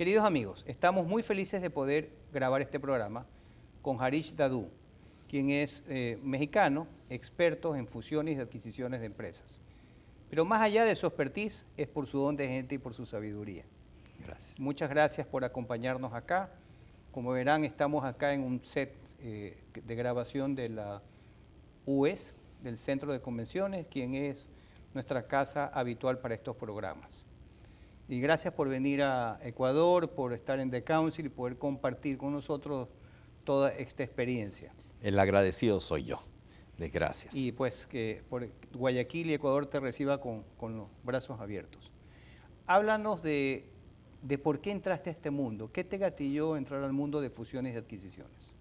Queridos amigos, estamos muy felices de poder grabar este programa con Harish Dadu, quien es mexicano, experto en fusiones y adquisiciones de empresas. Pero más allá de su expertise, es por su don de gente y por su sabiduría. Gracias. Muchas gracias por acompañarnos acá. Como verán, estamos acá en un set de grabación de la UES, del Centro de Convenciones, quien es nuestra casa habitual para estos programas. Y gracias por venir a Ecuador, por estar en The Council y poder compartir con nosotros toda esta experiencia. El agradecido soy yo. Gracias. Y pues que por Guayaquil y Ecuador te reciba con los brazos abiertos. Háblanos de por qué entraste a este mundo. ¿Qué te gatilló entrar al mundo de fusiones y adquisiciones?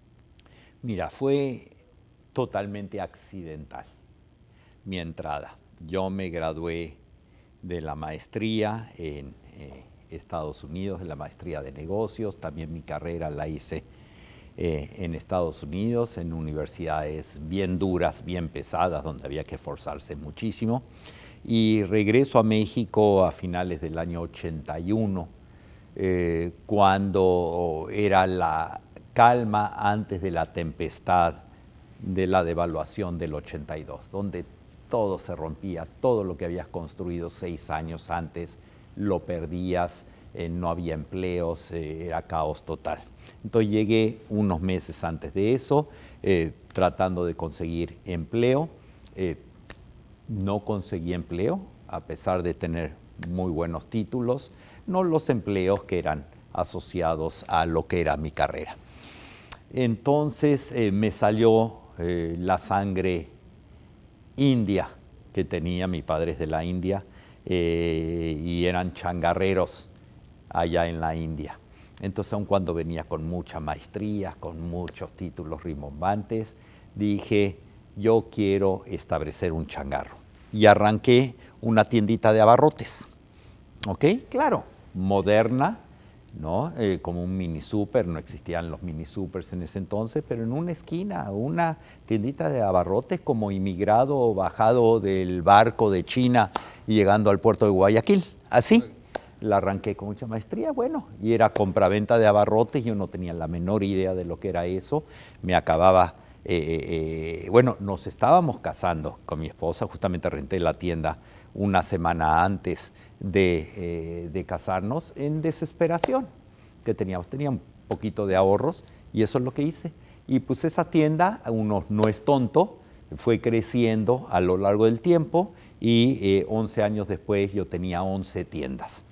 Mira, fue totalmente accidental mi entrada. Yo me gradué de la maestría en Estados Unidos, de la maestría de negocios. También mi carrera la hice en Estados Unidos, en universidades bien duras, bien pesadas, donde había que esforzarse muchísimo. Y regreso a México a finales del año 81, cuando era la calma antes de la tempestad de la devaluación del 82, donde todo se rompía, todo lo que habías construido 6 años antes lo perdías, no había empleos, era caos total. Entonces llegué unos meses antes de eso, tratando de conseguir empleo. No conseguí empleo, a pesar de tener muy buenos títulos, no los empleos que eran asociados a lo que era mi carrera. Entonces me salió la sangre india que tenía, mi padre es de la India, y eran changarreros allá en la India. Entonces, aun cuando venía con mucha maestría, con muchos títulos rimbombantes, dije, yo quiero establecer un changarro. Y arranqué una tiendita de abarrotes, ¿ok? Claro, moderna, ¿no? Como un mini súper, no existían los mini súpers en ese entonces, pero en una esquina, una tiendita de abarrotes como inmigrado bajado del barco de China y llegando al puerto de Guayaquil, así. La arranqué con mucha maestría, bueno, y era compraventa de abarrotes, yo no tenía la menor idea de lo que era eso, me acababa, bueno, nos estábamos casando con mi esposa, justamente renté la tienda una semana antes de casarnos en desesperación que tenía un poquito de ahorros y eso es lo que hice. Y pues esa tienda, uno no es tonto, fue creciendo a lo largo del tiempo y 11 años después yo tenía 11 tiendas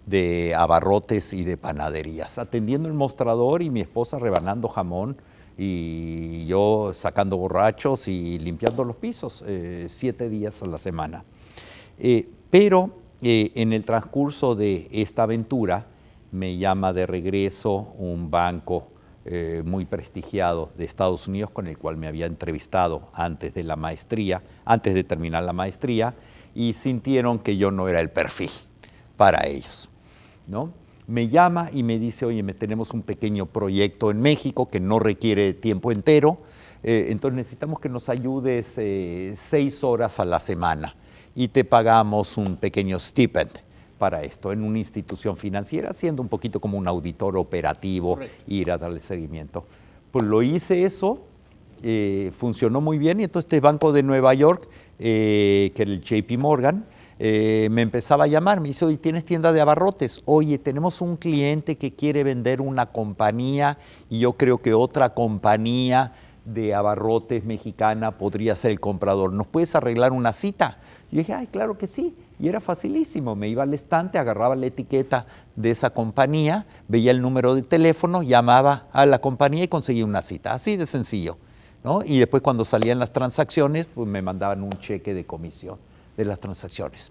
de abarrotes y de panaderías, atendiendo el mostrador y mi esposa rebanando jamón y yo sacando borrachos y limpiando los pisos 7 días a la semana. Pero en el transcurso de esta aventura me llama de regreso un banco muy prestigiado de Estados Unidos con el cual me había entrevistado antes de la maestría, antes de terminar la maestría, y sintieron que yo no era el perfil para ellos, ¿no? Me llama y me dice, oye, tenemos un pequeño proyecto en México que no requiere tiempo entero, entonces necesitamos que nos ayudes 6 horas a la semana y te pagamos un pequeño stipend para esto en una institución financiera, siendo un poquito como un auditor operativo, correcto, ir a darle seguimiento. Pues lo hice eso, funcionó muy bien y entonces este banco de Nueva York, que era el JP Morgan, me empezaba a llamar, me dice, oye, ¿tienes tienda de abarrotes? Oye, tenemos un cliente que quiere vender una compañía y yo creo que otra compañía de abarrotes mexicana podría ser el comprador. ¿Nos puedes arreglar una cita? Yo dije, ay, claro que sí. Y era facilísimo, me iba al estante, agarraba la etiqueta de esa compañía, veía el número de teléfono, llamaba a la compañía y conseguía una cita, así de sencillo, ¿no? Y después cuando salían las transacciones, pues me mandaban un cheque de comisión de las transacciones,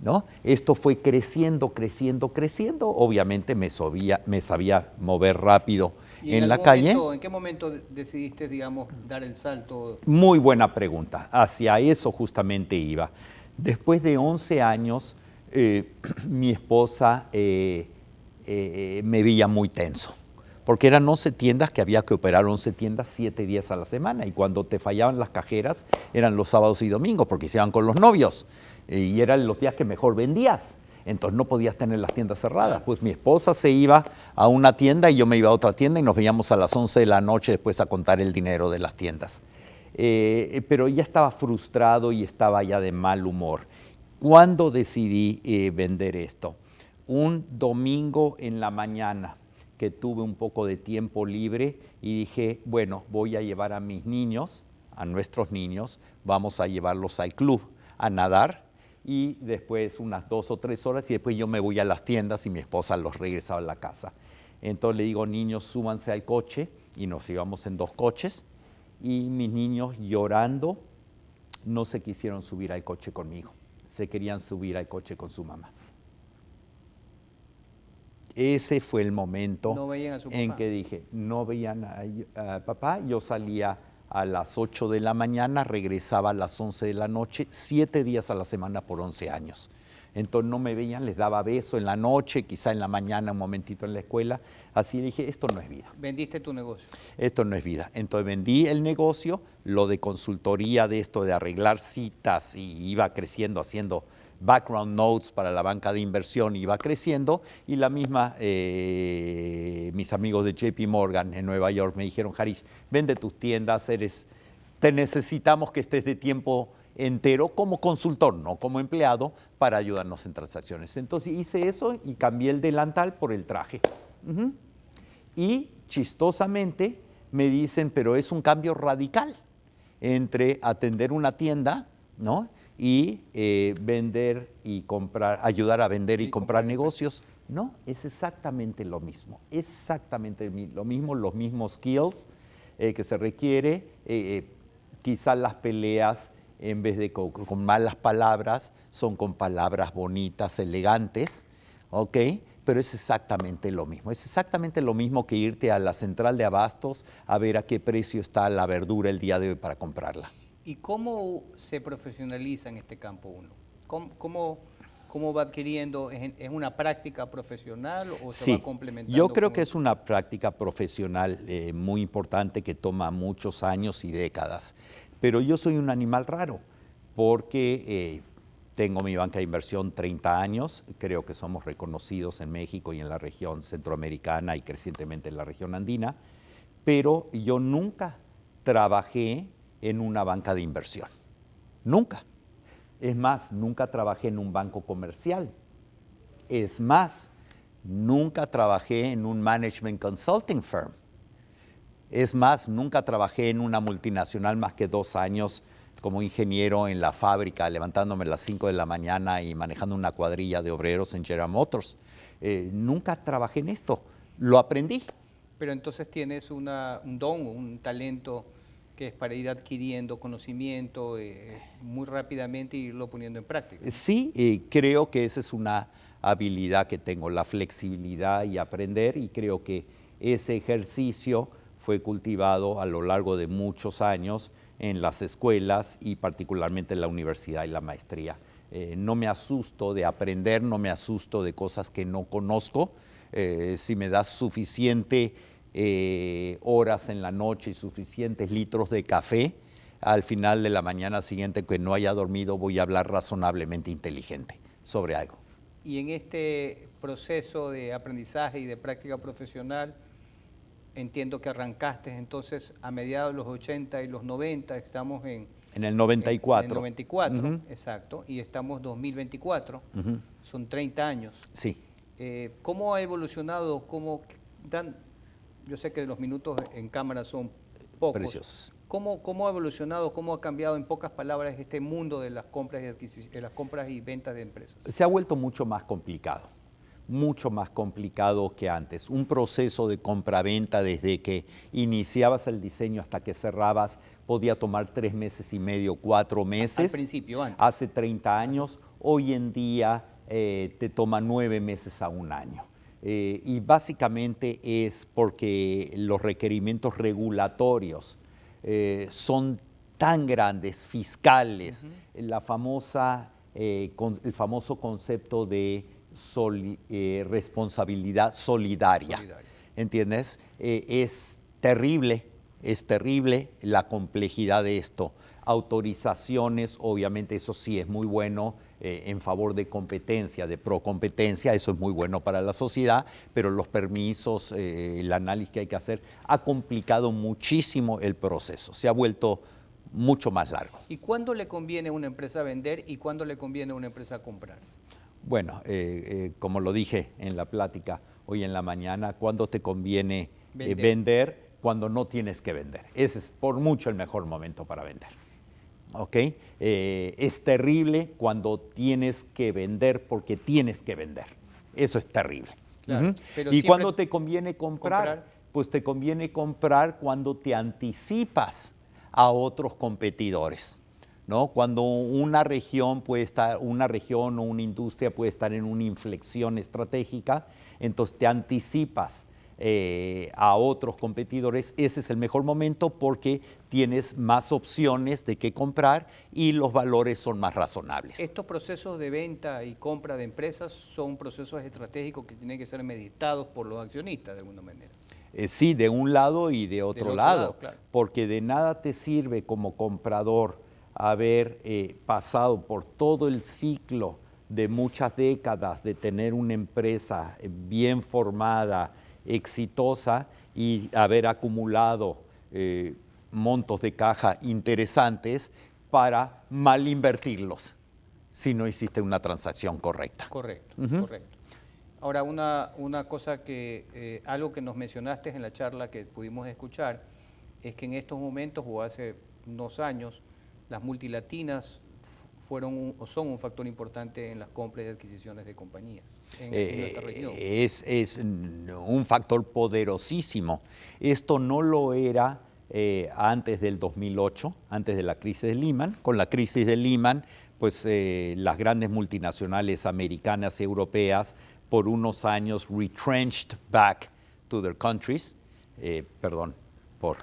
¿no? Esto fue creciendo, creciendo, creciendo. Obviamente me sabía mover rápido en la calle. ¿En qué momento decidiste, digamos, dar el salto? Muy buena pregunta. Hacia eso justamente iba. Después de 11 años, mi esposa me veía muy tenso, porque eran 11 tiendas que había que operar, 11 tiendas 7 días a la semana, y cuando te fallaban las cajeras eran los sábados y domingos, porque se iban con los novios, y eran los días que mejor vendías. Entonces no podías tener las tiendas cerradas. Pues mi esposa se iba a una tienda y yo me iba a otra tienda y nos veíamos a las 11 de la noche después a contar el dinero de las tiendas. Pero ya estaba frustrado y estaba ya de mal humor. ¿Cuándo decidí vender esto? Un domingo en la mañana que tuve un poco de tiempo libre y dije, bueno, voy a llevar a mis niños, a nuestros niños, vamos a llevarlos al club a nadar y después unas 2 o 3 horas y después yo me voy a las tiendas y mi esposa los regresaba a la casa. Entonces le digo, niños, súbanse al coche y nos íbamos en 2 coches y mis niños llorando no se quisieron subir al coche conmigo, se querían subir al coche con su mamá. Ese fue el momento en que dije, no veían a papá. Yo salía a las 8 de la mañana, regresaba a las 11 de la noche, 7 días a la semana por 11 años. Entonces no me veían, les daba beso en la noche, quizá en la mañana, un momentito en la escuela. Así dije, esto no es vida. ¿Vendiste tu negocio? Esto no es vida. Entonces vendí el negocio, lo de consultoría de esto de arreglar citas y iba creciendo haciendo background notes para la banca de inversión, iba creciendo y la misma, mis amigos de JP Morgan en Nueva York me dijeron, Harish, vende tus tiendas, te necesitamos que estés de tiempo entero como consultor, no como empleado, para ayudarnos en transacciones. Entonces hice eso y cambié el delantal por el traje. Y chistosamente me dicen, pero es un cambio radical entre atender una tienda, ¿no?, y vender y comprar, ayudar a vender y comprar negocios. No, es exactamente lo mismo, exactamente lo mismo, los mismos skills que se requiere, quizás las peleas en vez de con malas palabras, son con palabras bonitas, elegantes, ¿ok? Pero es exactamente lo mismo. Es exactamente lo mismo que irte a la central de abastos a ver a qué precio está la verdura el día de hoy para comprarla. ¿Y cómo se profesionaliza en este campo uno? ¿Cómo va adquiriendo? ¿Es una práctica profesional o se va complementando? Yo creo que es una práctica profesional muy importante que toma muchos años y décadas. Pero yo soy un animal raro porque tengo mi banca de inversión 30 años, creo que somos reconocidos en México y en la región centroamericana y crecientemente en la región andina, pero yo nunca trabajé en una banca de inversión, nunca. Es más, nunca trabajé en un banco comercial. Es más, nunca trabajé en un management consulting firm. Es más, nunca trabajé en una multinacional más que 2 años como ingeniero en la fábrica, levantándome a las 5 de la mañana y manejando una cuadrilla de obreros en General Motors. Nunca trabajé en esto, lo aprendí. Pero entonces tienes un don, un talento que es para ir adquiriendo conocimiento muy rápidamente y irlo poniendo en práctica. Sí, creo que esa es una habilidad que tengo, la flexibilidad y aprender, y creo que ese ejercicio fue cultivado a lo largo de muchos años en las escuelas y particularmente en la universidad y la maestría. No me asusto de aprender, no me asusto de cosas que no conozco. Si me das suficiente horas en la noche y suficientes litros de café, al final de la mañana siguiente que no haya dormido voy a hablar razonablemente inteligente sobre algo. Y en este proceso de aprendizaje y de práctica profesional, entiendo que arrancaste entonces a mediados de los 80 y los 90, estamos en el 94. En el 94, exacto, y estamos en 2024, son 30 años. Sí. ¿Cómo ha evolucionado? Yo sé que los minutos en cámara son pocos. Preciosos. ¿Cómo ha evolucionado, cómo ha cambiado en pocas palabras este mundo de las compras y ventas de empresas? Se ha vuelto mucho más complicado que antes. Un proceso de compra-venta desde que iniciabas el diseño hasta que cerrabas podía tomar 3 meses y medio, 4 meses. Al principio, antes. Hace 30 años. Hoy en día te toma 9 meses a 1 año. Y básicamente es porque los requerimientos regulatorios son tan grandes, fiscales, el famoso concepto de responsabilidad solidaria. ¿Entiendes? Es terrible es terrible la complejidad de esto. Autorizaciones, obviamente eso sí es muy bueno en favor de competencia, de procompetencia, eso es muy bueno para la sociedad, pero los permisos, el análisis que hay que hacer, ha complicado muchísimo el proceso, se ha vuelto mucho más largo. ¿Y cuándo le conviene a una empresa vender y cuándo le conviene a una empresa comprar? Bueno, como lo dije en la plática hoy en la mañana, ¿cuándo te conviene vender? Cuando no tienes que vender. Ese es por mucho el mejor momento para vender. ¿Ok? Es terrible cuando tienes que vender porque tienes que vender. Eso es terrible. Claro, pero ¿Y cuándo te conviene comprar? Pues te conviene comprar cuando te anticipas a otros competidores, ¿no? Cuando una región o una industria puede estar en una inflexión estratégica, entonces te anticipas a otros competidores. Ese es el mejor momento porque tienes más opciones de qué comprar y los valores son más razonables. Estos procesos de venta y compra de empresas son procesos estratégicos que tienen que ser meditados por los accionistas de alguna manera. Sí, de un lado y de otro lado, claro. Porque de nada te sirve como comprador haber pasado por todo el ciclo de muchas décadas de tener una empresa bien formada, exitosa y haber acumulado montos de caja interesantes para mal invertirlos si no hiciste una transacción correcta. Correcto, correcto. Ahora, una cosa que, algo que nos mencionaste en la charla que pudimos escuchar, es que en estos momentos o hace unos años, las multilatinas son un factor importante en las compras y adquisiciones de compañías en nuestra región. Es un factor poderosísimo. Esto no lo era antes del 2008, antes de la crisis de Lehman. Con la crisis de Lehman, pues las grandes multinacionales americanas y europeas por unos años retrenched back to their countries, perdón por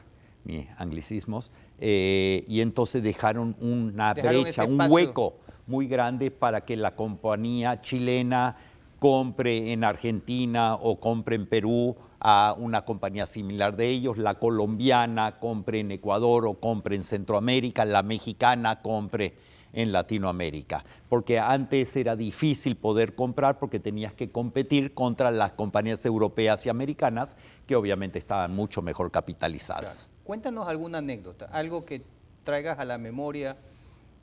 mis anglicismos, y entonces dejaron una brecha, un hueco muy grande para que la compañía chilena compre en Argentina o compre en Perú a una compañía similar de ellos, la colombiana compre en Ecuador o compre en Centroamérica, la mexicana compre en Latinoamérica, porque antes era difícil poder comprar porque tenías que competir contra las compañías europeas y americanas que obviamente estaban mucho mejor capitalizadas. Claro. Cuéntanos alguna anécdota, algo que traigas a la memoria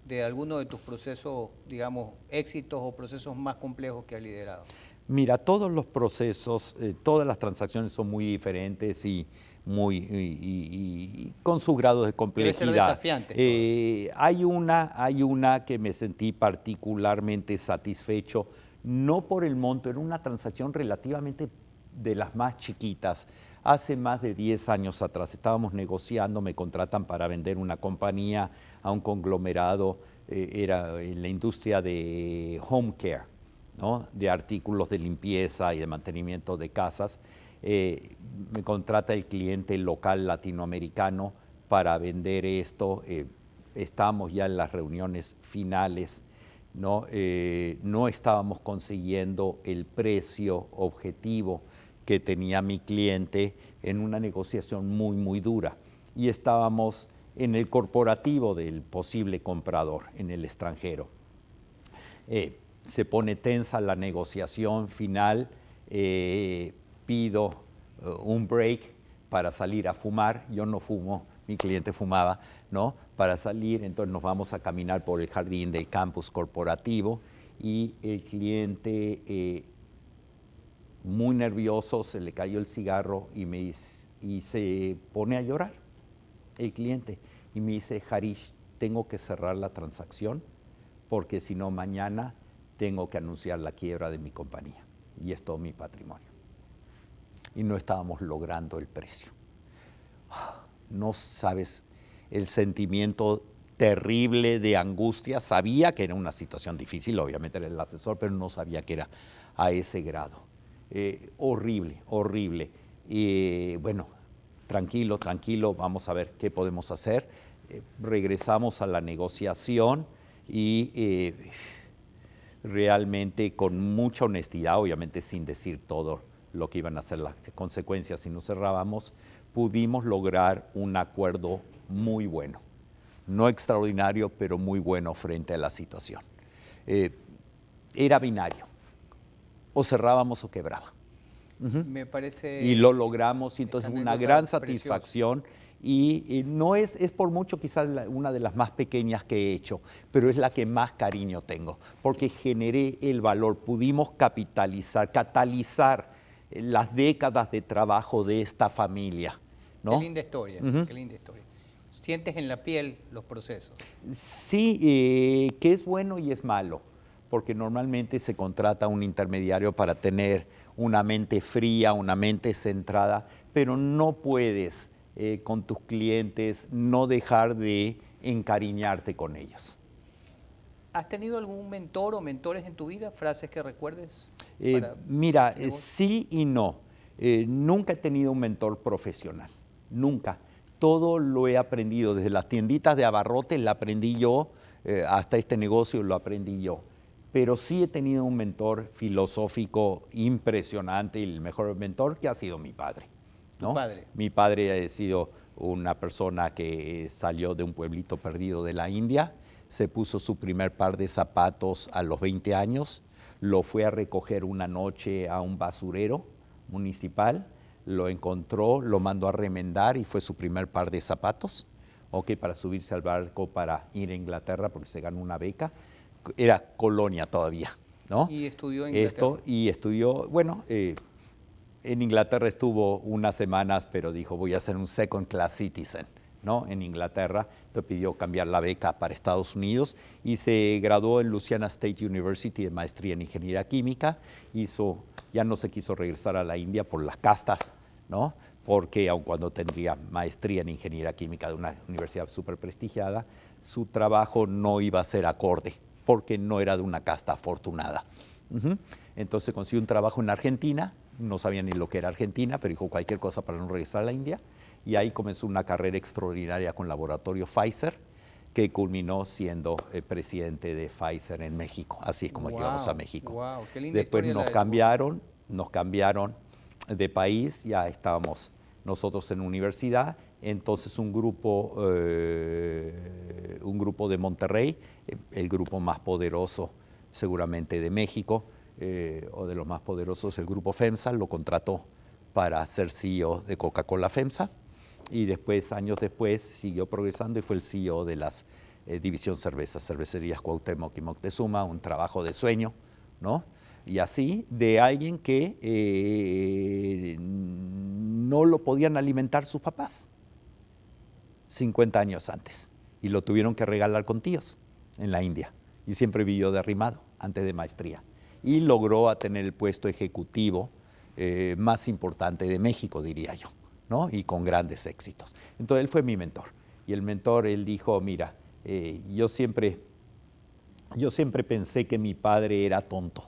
de alguno de tus procesos, digamos, éxitos o procesos más complejos que has liderado. Mira, todos los procesos, todas las transacciones son muy diferentes y con sus grados de complejidad. Debe ser desafiante. Hay una que me sentí particularmente satisfecho, no por el monto, era una transacción relativamente de las más chiquitas. Hace más de 10 años atrás estábamos negociando, me contratan para vender una compañía a un conglomerado, era en la industria de home care, ¿no? De artículos de limpieza y de mantenimiento de casas. Me contrata el cliente local latinoamericano para vender esto. Estamos ya en las reuniones finales, ¿no? No estábamos consiguiendo el precio objetivo que tenía mi cliente en una negociación muy dura. Y estábamos en el corporativo del posible comprador en el extranjero. Se pone tensa la negociación final, pido un break para salir a fumar, yo no fumo, mi cliente fumaba, ¿no? Para salir, entonces nos vamos a caminar por el jardín del campus corporativo y el cliente muy nervioso, se le cayó el cigarro y se pone a llorar el cliente y me dice, Harish, tengo que cerrar la transacción porque si no mañana tengo que anunciar la quiebra de mi compañía y es todo mi patrimonio. Y no estábamos logrando el precio. No sabes el sentimiento terrible de angustia. Sabía que era una situación difícil, obviamente era el asesor, pero no sabía que era a ese grado. Horrible, horrible. Y bueno, tranquilo, vamos a ver qué podemos hacer. Regresamos a la negociación y realmente con mucha honestidad, obviamente sin decir todo lo que iban a ser las consecuencias si no cerrábamos, pudimos lograr un acuerdo muy bueno. No extraordinario, pero muy bueno frente a la situación. Era binario. O cerrábamos o quebraba. Me parece... Y lo logramos, y entonces esta una anécdota gran preciosa. satisfacción. Y no es por mucho quizás una de las más pequeñas que he hecho, pero es la que más cariño tengo, porque generé el valor, pudimos catalizar las décadas de trabajo de esta familia, ¿no? Qué linda historia, qué linda historia. Sientes en la piel los procesos. Sí, que es bueno y es malo, porque normalmente se contrata un intermediario para tener una mente fría, una mente centrada, pero no puedes con tus clientes no dejar de encariñarte con ellos. ¿Has tenido algún mentor o mentores en tu vida? ¿Frases que recuerdes? Mira, sí y no. Nunca he tenido un mentor profesional, nunca. Todo lo he aprendido, desde las tienditas de abarrotes la aprendí yo, hasta este negocio lo aprendí yo. Pero sí he tenido un mentor filosófico impresionante, y el mejor mentor que ha sido mi padre, ¿no? ¿Tu padre? Mi padre ha sido una persona que salió de un pueblito perdido de la India, se puso su primer par de zapatos a los 20 años, lo fue a recoger una noche a un basurero municipal, lo encontró, lo mandó a remendar y fue su primer par de zapatos, para subirse al barco para ir a Inglaterra porque se ganó una beca. Era colonia todavía, ¿no? Y estudió en Inglaterra. Y estudió, en Inglaterra estuvo unas semanas, pero dijo, voy a ser un second class citizen, ¿no? En Inglaterra, le pidió cambiar la beca para Estados Unidos y se graduó en Louisiana State University de maestría en ingeniería química. Ya no se quiso regresar a la India por las castas, ¿no? Porque aun cuando tendría maestría en ingeniería química de una universidad súper prestigiada, su trabajo no iba a ser acorde, porque no era de una casta afortunada. Entonces consiguió un trabajo en Argentina, no sabía ni lo que era Argentina, pero dijo cualquier cosa para no regresar a la India, y ahí comenzó una carrera extraordinaria con laboratorio Pfizer, que culminó siendo presidente de Pfizer en México, así es como llegamos a México. Wow, qué linda Después historia nos cambiaron de país, ya estábamos nosotros en universidad, entonces un grupo de Monterrey, el grupo más poderoso seguramente de México, o de los más poderosos, el grupo FEMSA, lo contrató para ser CEO de Coca-Cola FEMSA, y después, años después, siguió progresando y fue el CEO de las División Cervecerías Cuauhtémoc y Moctezuma, un trabajo de sueño, ¿no? Y así, de alguien que no lo podían alimentar sus papás 50 años antes, y lo tuvieron que regalar con tíos en la India, y siempre vivió de arrimado antes de maestría, y logró tener el puesto ejecutivo más importante de México, diría yo, ¿no? Y con grandes éxitos. Entonces él fue mi mentor, y el mentor, él dijo, mira, yo siempre pensé que mi padre era tonto.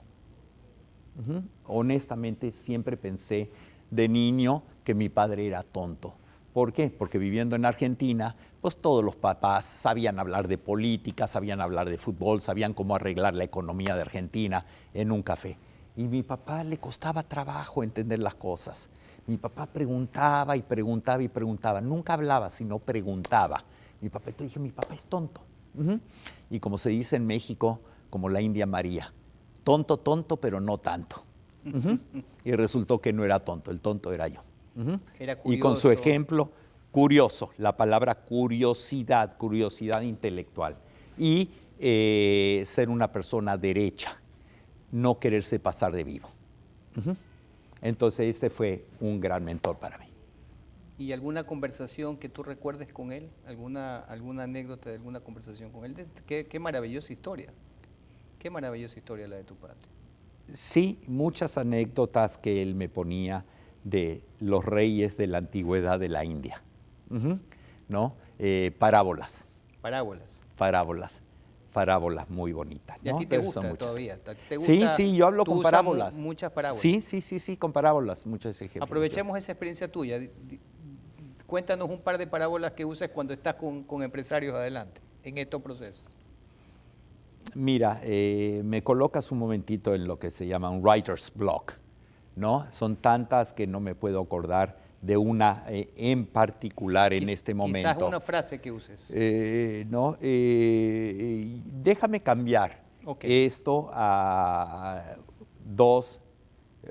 Honestamente, siempre pensé de niño que mi padre era tonto. ¿Por qué? Porque viviendo en Argentina, pues todos los papás sabían hablar de política, sabían hablar de fútbol, sabían cómo arreglar la economía de Argentina en un café. Y a mi papá le costaba trabajo entender las cosas. Mi papá preguntaba y preguntaba y preguntaba. Nunca hablaba, sino preguntaba. Entonces dije, mi papá es tonto. Y como se dice en México, como la India María, tonto, tonto, pero no tanto. Y resultó que no era tonto, el tonto era yo. Era curioso. Y con su ejemplo, curioso, la palabra curiosidad intelectual. Y ser una persona derecha, no quererse pasar de vivo. Entonces ese fue un gran mentor para mí. ¿Y alguna conversación que tú recuerdes con él? ¿Alguna anécdota de alguna conversación con él? Qué maravillosa historia. Qué maravillosa historia la de tu padre. Sí, muchas anécdotas que él me ponía de los reyes de la antigüedad de la India, ¿no? Parábolas muy bonitas, ¿no? ¿Y a ti te gusta todavía? ¿A ti te gusta? Sí, yo hablo con parábolas. Muchas parábolas. Sí, con parábolas, muchos ejemplos. Aprovechemos esa experiencia tuya. Cuéntanos un par de parábolas que uses cuando estás con empresarios adelante, en estos procesos. Mira, me colocas un momentito en lo que se llama un writer's block, ¿no? Son tantas que no me puedo acordar de una en particular en este momento. Quizás una frase que uses. No, déjame cambiar esto a dos,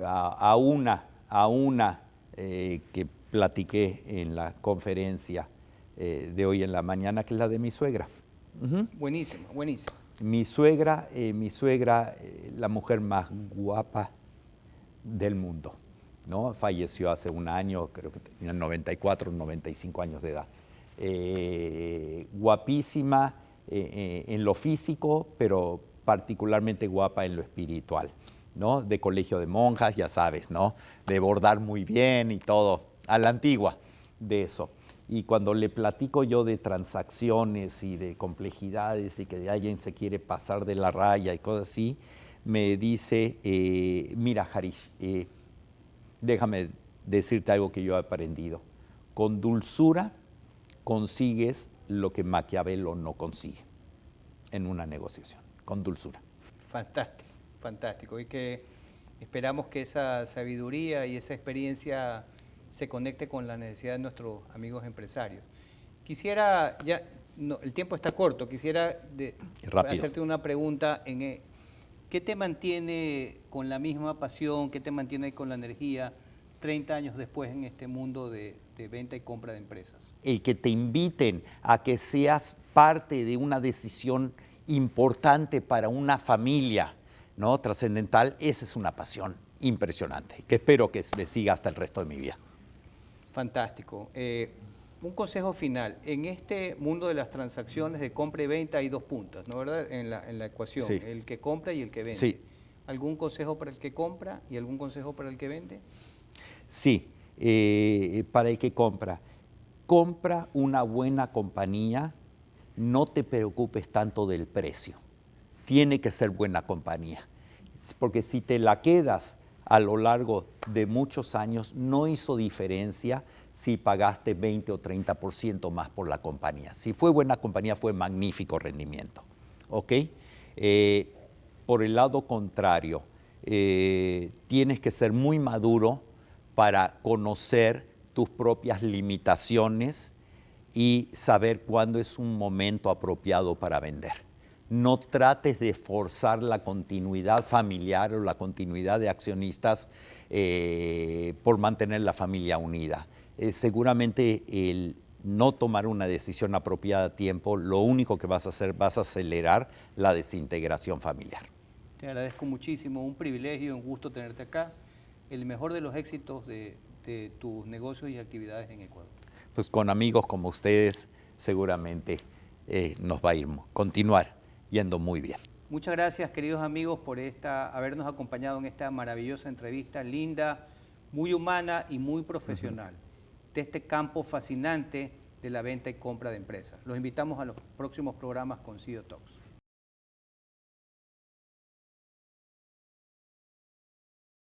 a una que platiqué en la conferencia de hoy en la mañana, que es la de mi suegra. Buenísima, buenísima. Mi suegra, la mujer más guapa del mundo, ¿no? Falleció hace un año, creo que tenía 94, 95 años de edad. Guapísima en lo físico, pero particularmente guapa en lo espiritual, ¿no? De colegio de monjas, ya sabes, ¿no? De bordar muy bien y todo, a la antigua de eso. Y cuando le platico yo de transacciones y de complejidades y que alguien se quiere pasar de la raya y cosas así, me dice, mira, Harish, déjame decirte algo que yo he aprendido. Con dulzura consigues lo que Maquiavelo no consigue en una negociación, con dulzura. Fantástico, fantástico. Y que esperamos que esa sabiduría y esa experiencia se conecte con la necesidad de nuestros amigos empresarios. Quisiera, ya el tiempo está corto, quisiera hacerte una pregunta. ¿Qué te mantiene con la misma pasión, qué te mantiene con la energía 30 años después en este mundo de venta y compra de empresas? El que te inviten a que seas parte de una decisión importante para una familia, ¿no? Trascendental, esa es una pasión impresionante, que espero que me siga hasta el resto de mi vida. Fantástico. Un consejo final. En este mundo de las transacciones de compra y venta hay dos puntas, ¿no, verdad? En la ecuación, sí. El que compra y el que vende. Sí. ¿Algún consejo para el que compra y algún consejo para el que vende? Sí, para el que compra. Compra una buena compañía, no te preocupes tanto del precio. Tiene que ser buena compañía, porque si te la quedas a lo largo de muchos años, no hizo diferencia si pagaste 20 o 30% más por la compañía. Si fue buena compañía, fue magnífico rendimiento. ¿Ok? Por el lado contrario, tienes que ser muy maduro para conocer tus propias limitaciones y saber cuándo es un momento apropiado para vender. No trates de forzar la continuidad familiar o la continuidad de accionistas por mantener la familia unida. Seguramente el no tomar una decisión apropiada a tiempo, lo único que vas a hacer, vas a acelerar la desintegración familiar. Te agradezco muchísimo, un privilegio, un gusto tenerte acá. El mejor de los éxitos de tus negocios y actividades en Ecuador. Pues con amigos como ustedes seguramente nos va a continuar yendo muy bien. Muchas gracias, queridos amigos, por habernos acompañado en esta maravillosa entrevista, linda, muy humana y muy profesional, de este campo fascinante de la venta y compra de empresas. Los invitamos a los próximos programas con CEO Talks.